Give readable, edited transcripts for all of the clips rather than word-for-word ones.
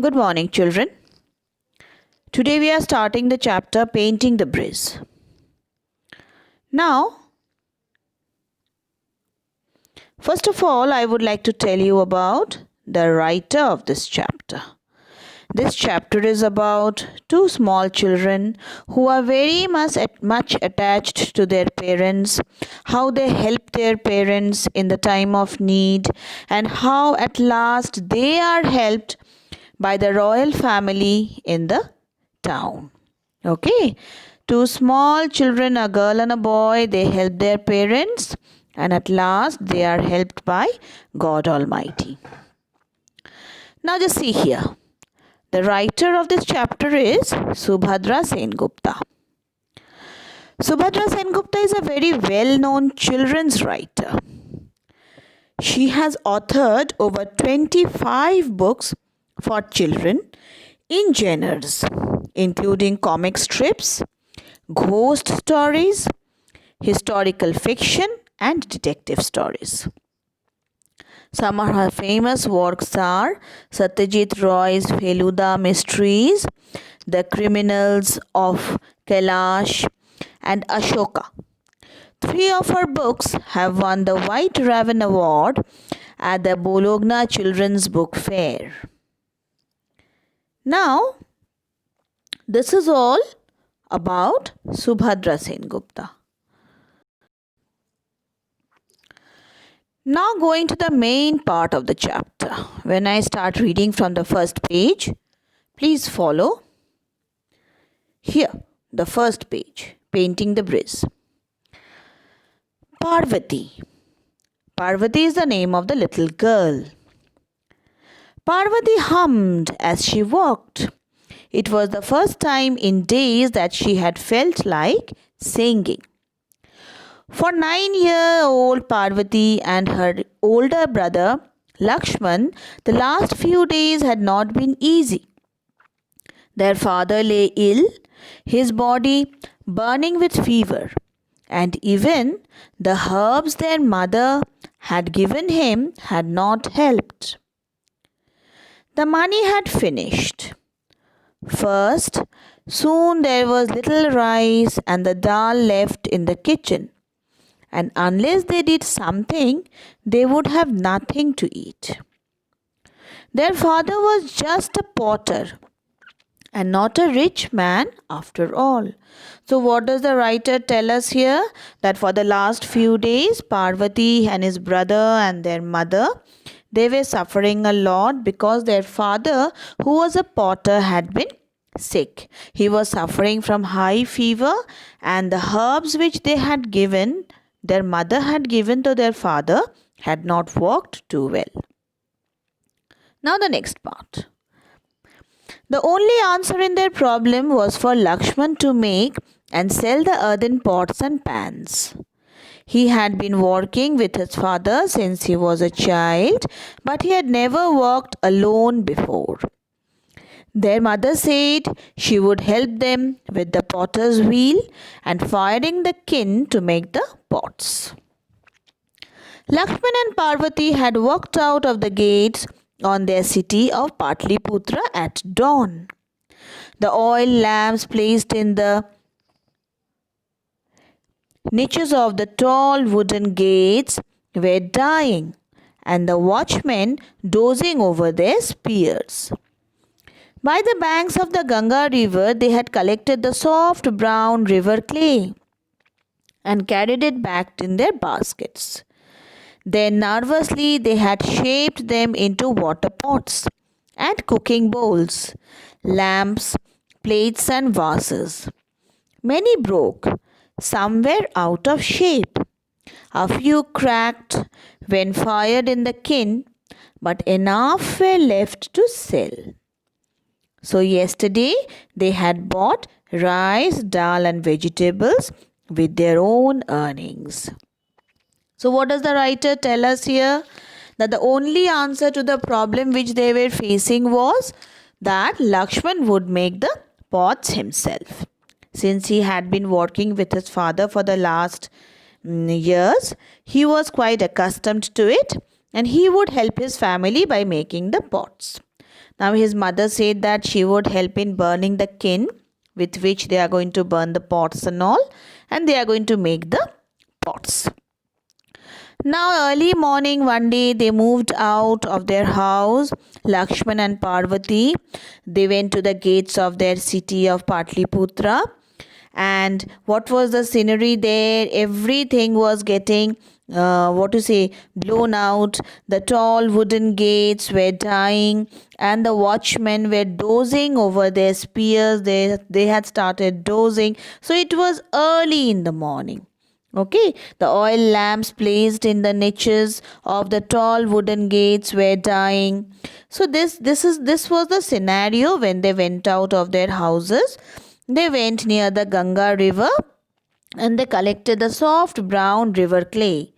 Good morning, children. Today we are starting the chapter Painting the Bridge. Now, first of all, I would like to tell you about the writer of this chapter. This chapter is about two small children who are very much attached to their parents, how they help their parents in the time of need, and how at last they are helped by the royal family in the town. Okay, two small children, a girl and a boy, they help their parents, and at last they are helped by God Almighty. Now, just see here. The writer of this chapter is Subhadra Sengupta. Subhadra Sengupta is a very well known children's writer. She has authored over 25 books for children in genres including comic strips, ghost stories, historical fiction, and detective stories. Some of her famous works are Satyajit Roy's Feluda Mysteries, The Criminals of Kailash, and Ashoka. 3 of her books have won the White Raven Award at the Bologna Children's Book Fair. Now, this is all about Subhadra Sengupta. Now going to the main part of the chapter. When I start reading from the first page, please follow. Here, the first page, Painting the Bridge. Parvati. Parvati is the name of the little girl. Parvati hummed as she walked. It was the first time in days that she had felt like singing. For 9-year-old Parvati and her older brother Lakshman, the last few days had not been easy. Their father lay ill, his body burning with fever, and even the herbs their mother had given him had not helped. The money had finished. First, soon there was little rice and the dal left in the kitchen, and unless they did something, they would have nothing to eat. Their father was just a potter and not a rich man after all. So what does the writer tell us here? That for the last few days, Parvati and his brother and their mother, they were suffering a lot because their father, who was a potter, had been sick. He was suffering from high fever, and the herbs which they had given, their mother had given to their father, had not worked too well. Now the next part. The only answer in their problem was for Lakshman to make and sell the earthen pots and pans. He had been working with his father since he was a child, but he had never worked alone before. Their mother said she would help them with the potter's wheel and firing the kiln to make the pots. Lakshman and Parvati had walked out of the gates on their city of Patliputra at dawn. The oil lamps placed in the niches of the tall wooden gates were dying, and the watchmen dozing over their spears. By the banks of the Ganga river, they had collected the soft brown river clay and carried it back in their baskets. Then nervously they had shaped them into water pots and cooking bowls, lamps, plates and vases. Many broke, some were out of shape. A few cracked when fired in the kiln, but enough were left to sell. So yesterday they had bought rice, dal and vegetables with their own earnings. So what does the writer tell us here? That the only answer to the problem which they were facing was that Lakshman would make the pots himself. Since he had been working with his father for the last years, he was quite accustomed to it, and he would help his family by making the pots. Now his mother said that she would help in burning the kin with which they are going to burn the pots and all, and they are going to make the pots. Now, early morning one day, they moved out of their house, Lakshman and Parvati. They went to the gates of their city of Patliputra. And what was the scenery there? Everything was getting, blown out. The tall wooden gates were dying, and the watchmen were dozing over their spears. They had started dozing. So, it was early in the morning. Okay, the oil lamps placed in the niches of the tall wooden gates were dying. So this was the scenario when they went out of their houses. They went near the Ganga river and they collected the soft brown river clay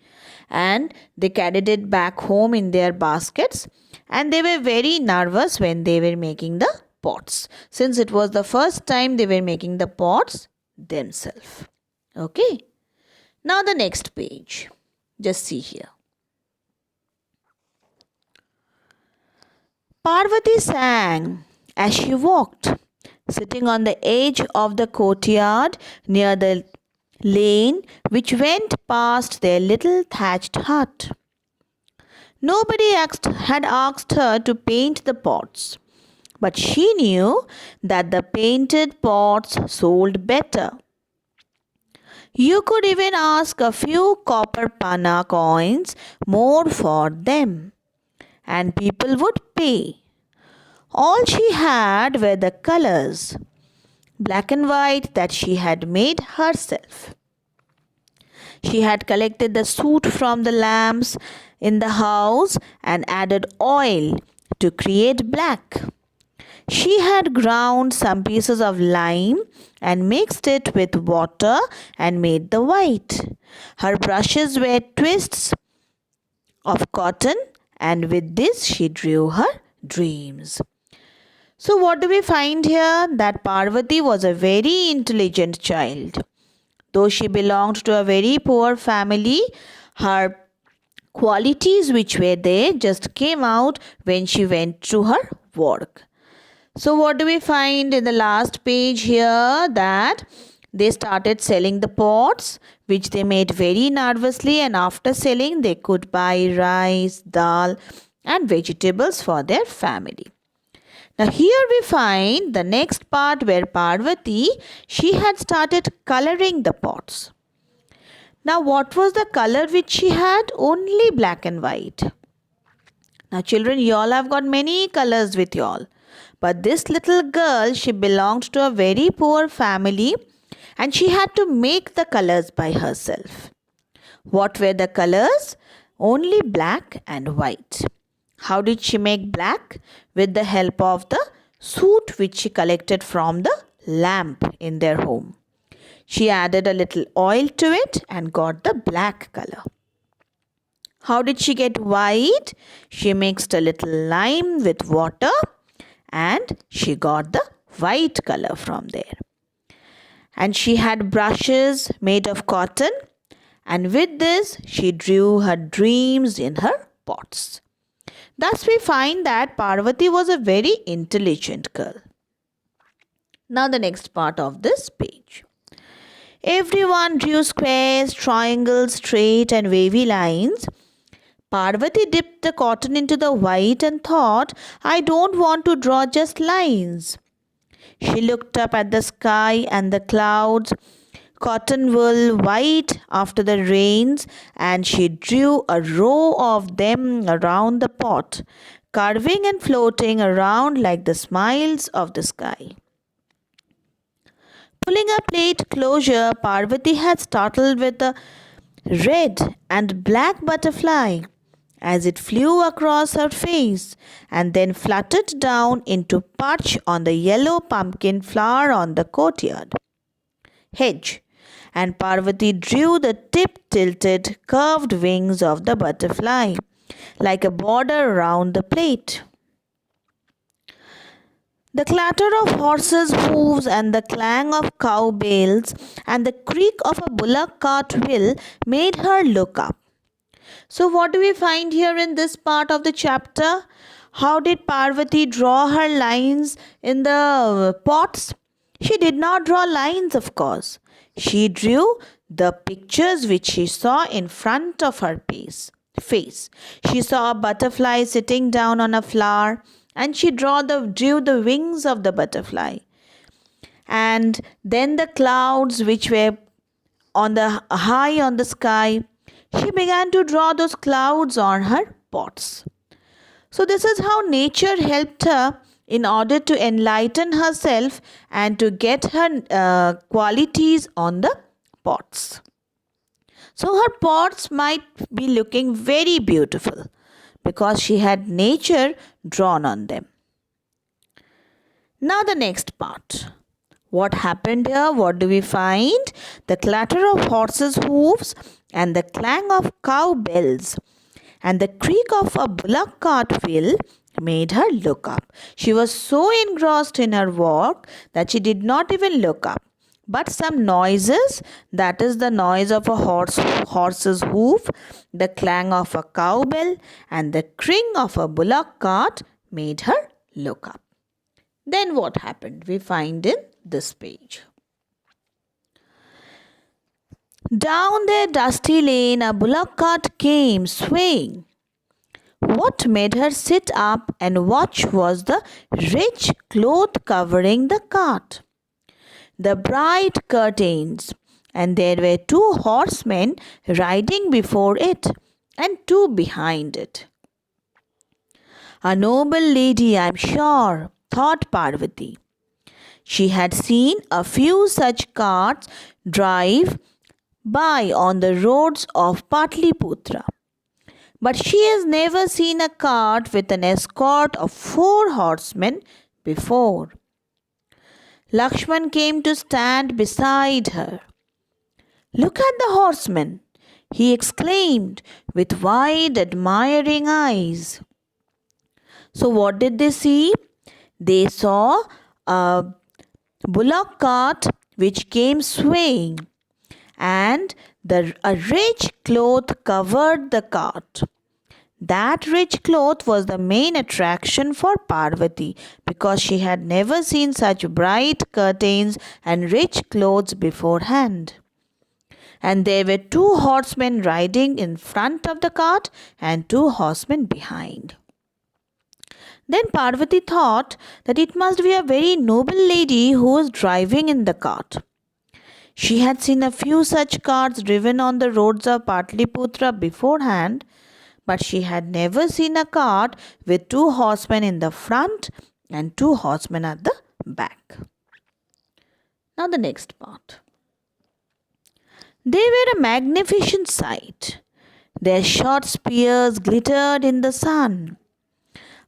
and they carried it back home in their baskets, and they were very nervous when they were making the pots, since it was the first time they were making the pots themselves. Okay. Now the next page. Just see here. Parvati sang as she walked, sitting on the edge of the courtyard near the lane which went past their little thatched hut. Nobody had asked her to paint the pots, but she knew that the painted pots sold better. You could even ask a few copper panna coins more for them, and people would pay. All she had were the colors, black and white, that she had made herself. She had collected the soot from the lamps in the house and added oil to create black. She had ground some pieces of lime and mixed it with water and made the white. Her brushes were twists of cotton, and with this she drew her dreams. So what do we find here? That Parvati was a very intelligent child. Though she belonged to a very poor family, her qualities which were there just came out when she went to her work. So what do we find in the last page here? That they started selling the pots which they made very nervously, and after selling they could buy rice, dal and vegetables for their family. Now here we find the next part where Parvati, she had started coloring the pots. Now what was the color which she had? Only black and white. Now children, you all have got many colors with you all. But this little girl, she belonged to a very poor family and she had to make the colors by herself. What were the colors? Only black and white. How did she make black? With the help of the soot which she collected from the lamp in their home. She added a little oil to it and got the black color. How did she get white? She mixed a little lime with water and she got the white color from there. And she had brushes made of cotton, and with this she drew her dreams in her pots. Thus we find that Parvati was a very intelligent girl. Now the next part of this page. Everyone drew squares, triangles, straight and wavy lines. Parvati dipped the cotton into the white and thought, I don't want to draw just lines. She looked up at the sky and the clouds, cotton wool white after the rains, and she drew a row of them around the pot, curving and floating around like the smiles of the sky. Pulling a plate closer, Parvati had startled with a red and black butterfly as it flew across her face and then fluttered down into perch on the yellow pumpkin flower on the courtyard hedge, and Parvati drew the tip-tilted curved wings of the butterfly like a border around the plate. The clatter of horses' hooves and the clang of cow bells and the creak of a bullock cart wheel made her look up. So what do we find here in this part of the chapter? How did Parvati draw her lines in the pots? She did not draw lines, of course. She drew the pictures which she saw in front of her face. She saw a butterfly sitting down on a flower, and she drew the wings of the butterfly. And then the clouds which were on the high on the sky. She began to draw those clouds on her pots. So, this is how nature helped her in order to enlighten herself and to get her qualities on the pots. So, her pots might be looking very beautiful because she had nature drawn on them. Now, the next part. What happened here? What do we find? The clatter of horses' hooves and the clang of cow bells and the creak of a bullock cart wheel made her look up. She was so engrossed in her work that she did not even look up. But some noises, that is the noise of a horse's hoof, the clang of a cowbell, and the creak of a bullock cart made her look up. Then what happened? We find in this page. Down their dusty lane a bullock cart came swaying. What made her sit up and watch was the rich cloth covering the cart, the bright curtains, and there were two horsemen riding before it and two behind it. A noble lady, I am sure, thought Parvati. She had seen a few such carts drive by on the roads of Patliputra. But she has never seen a cart with an escort of 4 horsemen before. Lakshman came to stand beside her. Look at the horsemen, he exclaimed with wide, admiring eyes. So, what did they see? They saw a bullock cart which came swaying, and a rich cloth covered the cart. That rich cloth was the main attraction for Parvati because she had never seen such bright curtains and rich clothes beforehand. And there were 2 horsemen riding in front of the cart and 2 horsemen behind. Then Parvati thought that it must be a very noble lady who was driving in the cart. She had seen a few such carts driven on the roads of Patliputra beforehand, but she had never seen a cart with 2 horsemen in the front and 2 horsemen at the back. Now the next part. They were a magnificent sight. Their short spears glittered in the sun.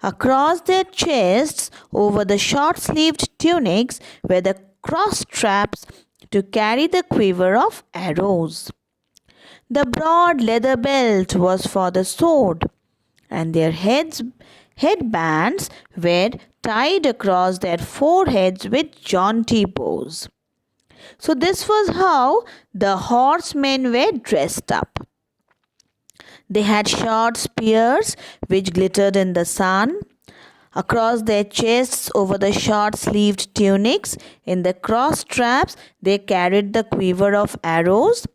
Across their chests, over the short-sleeved tunics, were the cross straps to carry the quiver of arrows. The broad leather belt was for the sword, and their headbands were tied across their foreheads with jaunty bows. So this was how the horsemen were dressed up. They had short spears which glittered in the sun. Across their chests, over the short-sleeved tunics, in the cross straps, they carried the quiver of arrows,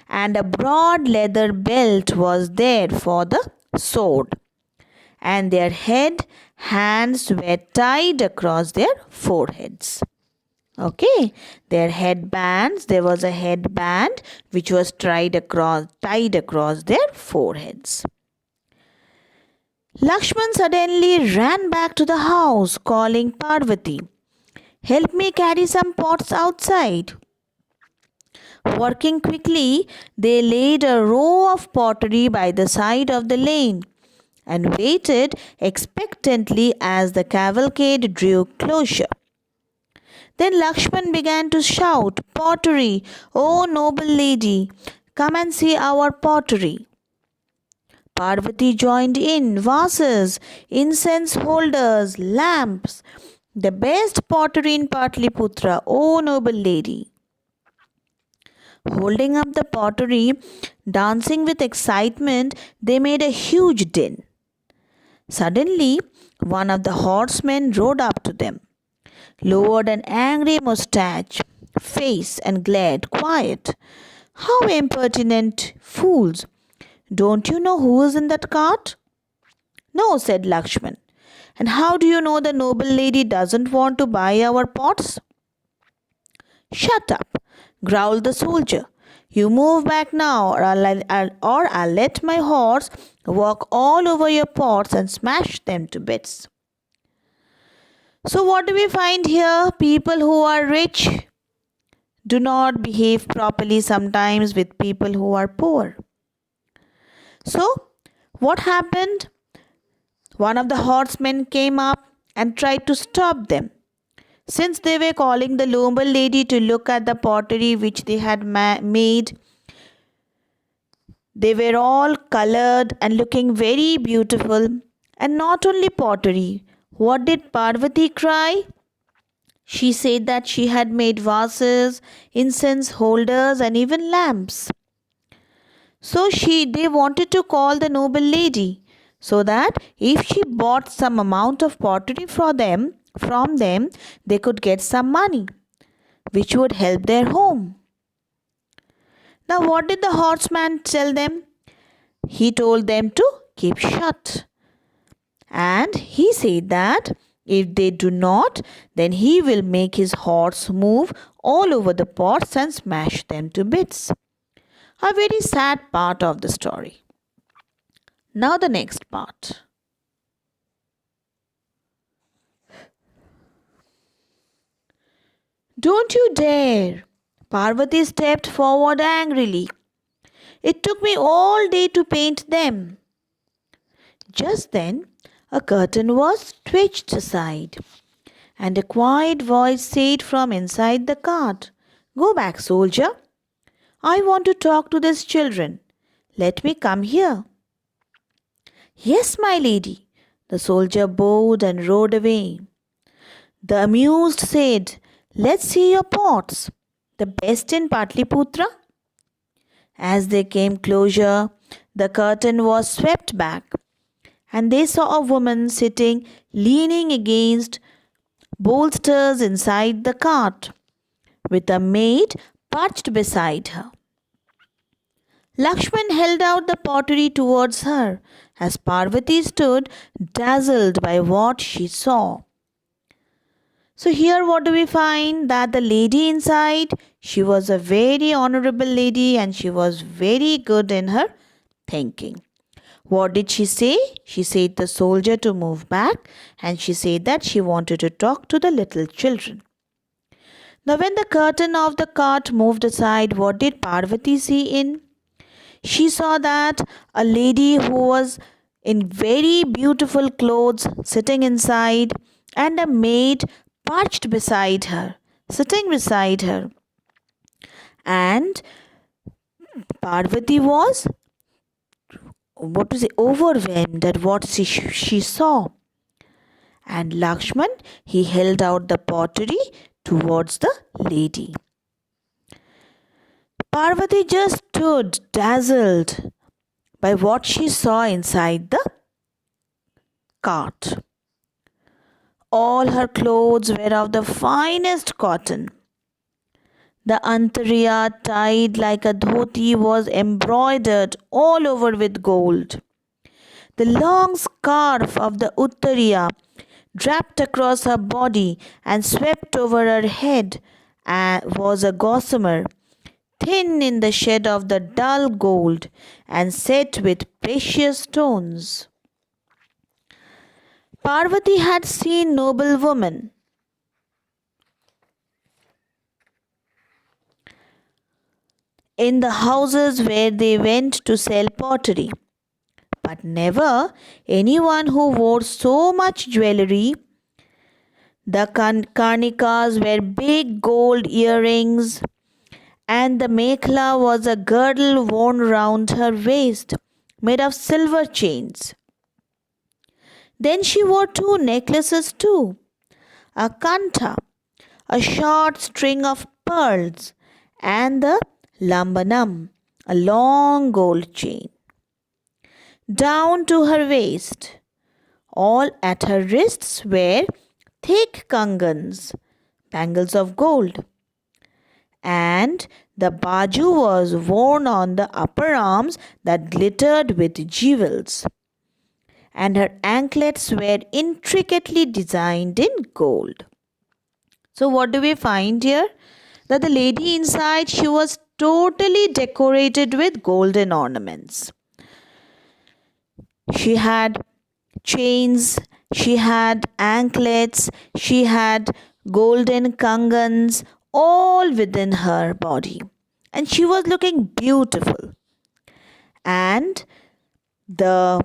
and a broad leather belt was there for the sword. And their hands were tied across their foreheads. Okay, their headbands, there was a headband which was tied across their foreheads. Lakshman suddenly ran back to the house, calling Parvati, "Help me carry some pots outside." Working quickly, they laid a row of pottery by the side of the lane and waited expectantly as the cavalcade drew closer. Then Lakshman began to shout, "Pottery! Oh, noble lady! Come and see our pottery!" Parvati joined in. Vases, incense holders, lamps, the best pottery in Patliputra, oh noble lady. Holding up the pottery, dancing with excitement, they made a huge din. Suddenly, One of the horsemen rode up to them, lowered an angry mustache, face, and glared, "Quiet! How impertinent fools! Don't you know who is in that cart?" "No," said Lakshman. "And how do you know the noble lady doesn't want to buy our pots?" "Shut up," growled the soldier. "You move back now, or I'll let my horse walk all over your pots and smash them to bits." So, what do we find here? People who are rich do not behave properly sometimes with people who are poor. So, what happened? One of the horsemen came up and tried to stop them. Since they were calling the noble lady to look at the pottery which they had made, they were all colored and looking very beautiful. And not only pottery, what did Parvati cry? She said that she had made vases, incense holders, and even lamps. So they wanted to call the noble lady so that if she bought some amount of pottery from them, they could get some money, which would help their home. Now, what did the horseman tell them? He told them to keep shut. And he said that if they do not, then he will make his horse move all over the pots and smash them to bits. A very sad part of the story. Now, the next part. "Don't you dare!" Parvati stepped forward angrily. "It took me all day to paint them." Just then, a curtain was twitched aside, and a quiet voice said from inside the cart, "Go back, soldier. I want to talk to these children. Let me come here." "Yes, my lady." The soldier bowed and rode away. The amused said, "Let's see your pots, the best in Patliputra." As they came closer, the curtain was swept back, and they saw a woman sitting leaning against bolsters inside the cart, with a maid perched beside her. Lakshman held out the pottery towards her as Parvati stood dazzled by what she saw. So here what do we find? That the lady inside, she was a very honorable lady and she was very good in her thinking. What did she say? She said the soldier to move back, and she said that she wanted to talk to the little children. Now when the curtain of the cart moved aside, what did Parvati see in? She saw that a lady who was in very beautiful clothes sitting inside, and a maid perched beside her, sitting beside her. And Parvati was overwhelmed at what she saw. And Lakshman, he held out the pottery towards the lady. Parvati just stood dazzled by what she saw inside the cart. All her clothes were of the finest cotton. The antariya tied like a dhoti was embroidered all over with gold. The long scarf of the uttariya draped across her body and swept over her head was a gossamer, thin in the shade of the dull gold and set with precious stones. Parvati had seen noble women in the houses where they went to sell pottery, but never anyone who wore so much jewelry. The karnikas were big gold earrings, and the mekhla was a girdle worn round her waist, made of silver chains. Then she wore 2 necklaces too, a kantha, a short string of pearls, and the lambanam, a long gold chain, down to her waist. All at her wrists were thick kangans, bangles of gold, and the baju was worn on the upper arms that glittered with jewels, and her anklets were intricately designed in gold. So, what do we find here? That the lady inside, she was totally decorated with golden ornaments. She had chains, she had anklets, she had golden kangans, all within her body. And she was looking beautiful. And the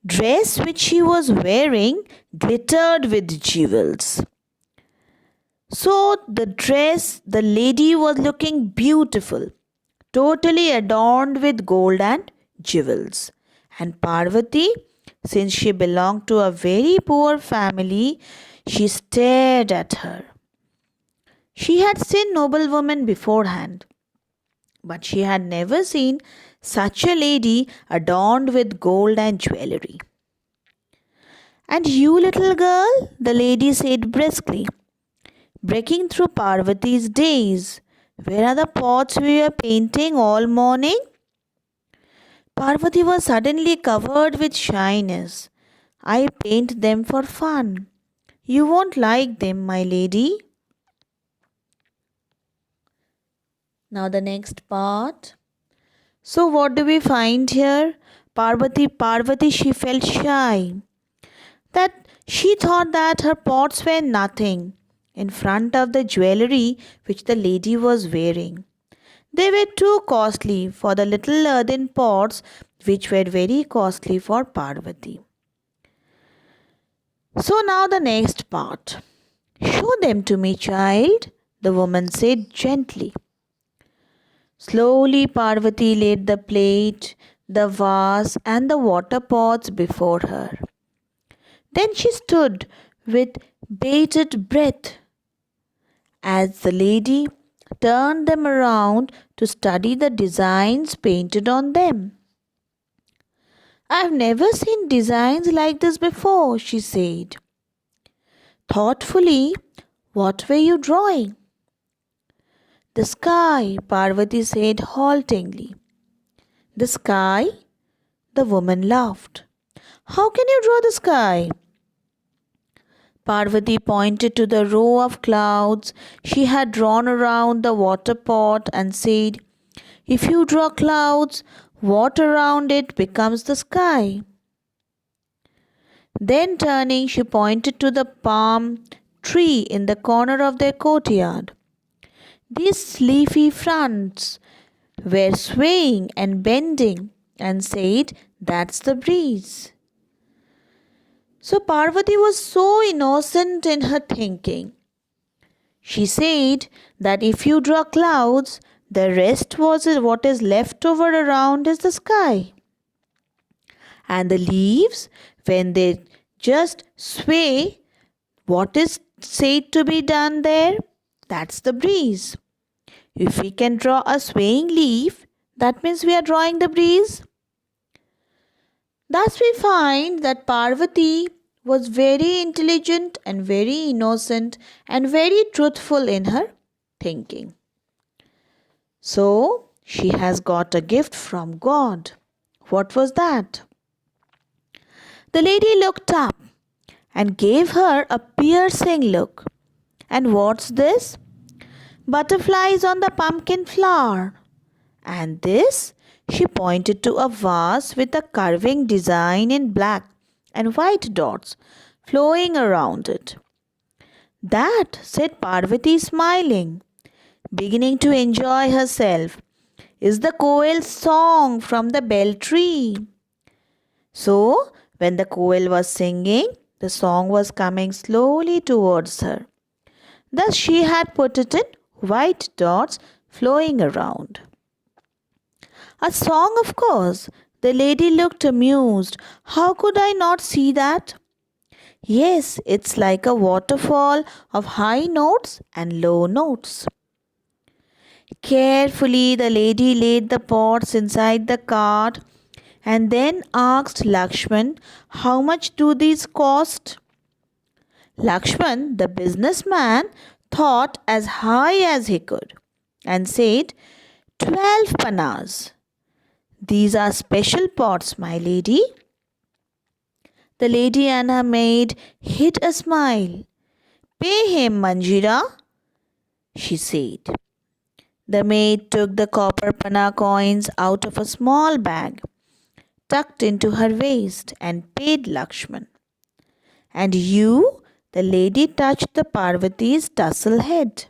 dress which she was wearing glittered with jewels. So the lady was looking beautiful, totally adorned with gold and jewels. And Parvati, since she belonged to a very poor family, she stared at her. She had seen noble women beforehand, but she had never seen such a lady adorned with gold and jewelry. And you, little girl, the lady said briskly, breaking through Parvati's daze, where are the pots we were painting all morning? Parvati was suddenly covered with shyness. I paint them for fun. You won't like them, my lady. Now the next part. So what do we find here? Parvati, she felt shy. That she thought that her pots were nothing in front of the jewelry which the lady was wearing. They were too costly for the little earthen pots which were very costly for Parvati. So now the next part. Show them to me, child, the woman said gently. Slowly Parvati laid the plate, the vase and the water pots before her. Then she stood with bated breath as the lady turned them around to study the designs painted on them. I've never seen designs like this before, she said. Thoughtfully, what were you drawing? The sky, Parvati said haltingly. The sky? The woman laughed. How can you draw the sky? Parvati pointed to the row of clouds she had drawn around the water pot and said, if you draw clouds, what around it becomes the sky. Then turning, she pointed to the palm tree in the corner of their courtyard. These leafy fronds were swaying and bending and said, that's the breeze. So Parvati was so innocent in her thinking. She said that if you draw clouds, the rest was what is left over around is the sky. And the leaves, when they just sway, what is said to be done there? That's the breeze. If we can draw a swaying leaf, that means we are drawing the breeze. Thus we find that Parvati was very intelligent and very innocent and very truthful in her thinking. So she has got a gift from God. What was that? The lady looked up and gave her a piercing look. And what's this? Butterflies on the pumpkin flower. And this? She pointed to a vase with a curving design in black and white dots flowing around it. That, said Parvati smiling, beginning to enjoy herself, is the koel's song from the bell tree. So, when the koel was singing, the song was coming slowly towards her. Thus she had put it in white dots flowing around. A song, of course. The lady looked amused. How could I not see that? Yes, it's like a waterfall of high notes and low notes. Carefully, the lady laid the pots inside the cart and then asked Lakshman, "How much do these cost?" Lakshman, the businessman, thought as high as he could and said, 12 panas. These are special pots, my lady. The lady and her maid hid a smile. Pay him, Manjira, she said. The maid took the copper pana coins out of a small bag, tucked into her waist, and paid Lakshman. And you? The lady touched the Parvati's tassel head.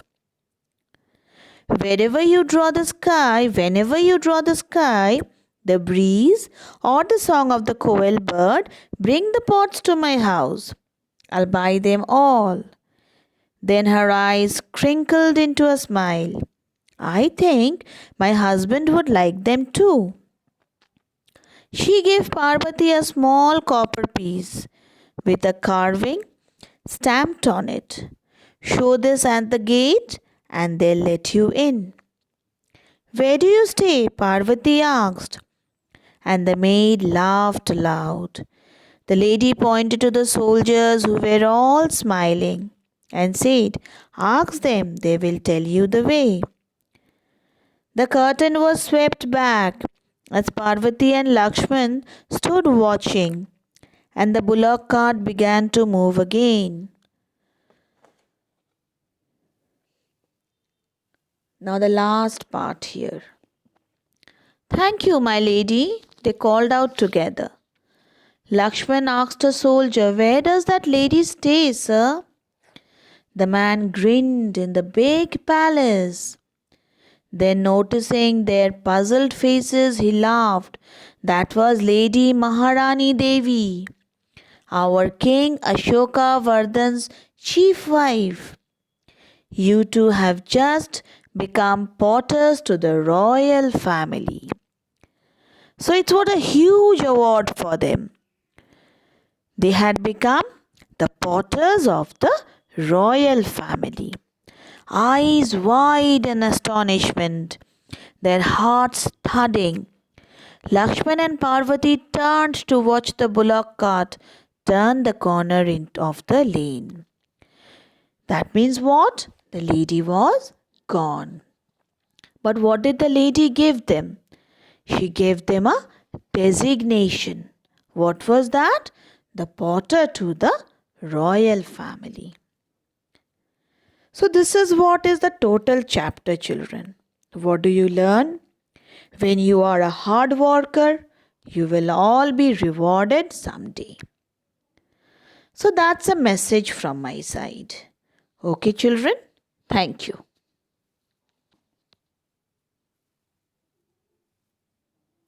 Wherever you draw the sky, whenever you draw the sky, the breeze or the song of the koel bird, bring the pots to my house. I'll buy them all. Then her eyes crinkled into a smile. I think my husband would like them too. She gave Parvati a small copper piece with a carving stamped on it. Show this at the gate and they'll let you in. Where do you stay? Parvati asked. And the maid laughed aloud. The lady pointed to the soldiers who were all smiling and said, Ask them, they will tell you the way. The curtain was swept back as Parvati and Lakshman stood watching, and the bullock cart began to move again. Now the last part here. Thank you, my lady, they called out together. Lakshman asked a soldier, Where does that lady stay, sir? The man grinned in the big palace. Then, noticing their puzzled faces, he laughed. That was Lady Maharani Devi, our King Ashoka Vardhan's chief wife. You two have just become porters to the royal family. So it was a huge award for them. They had become the porters of the royal family. Eyes wide in astonishment, their hearts thudding, Lakshman and Parvati turned to watch the bullock cart turn the corner of the lane. That means what? The lady was gone. But what did the lady give them? She gave them a designation. What was that? The porter to the royal family. So this is what is the total chapter, children. What do you learn? When you are a hard worker, you will all be rewarded someday. So that's a message from my side. Okay, children? Thank you.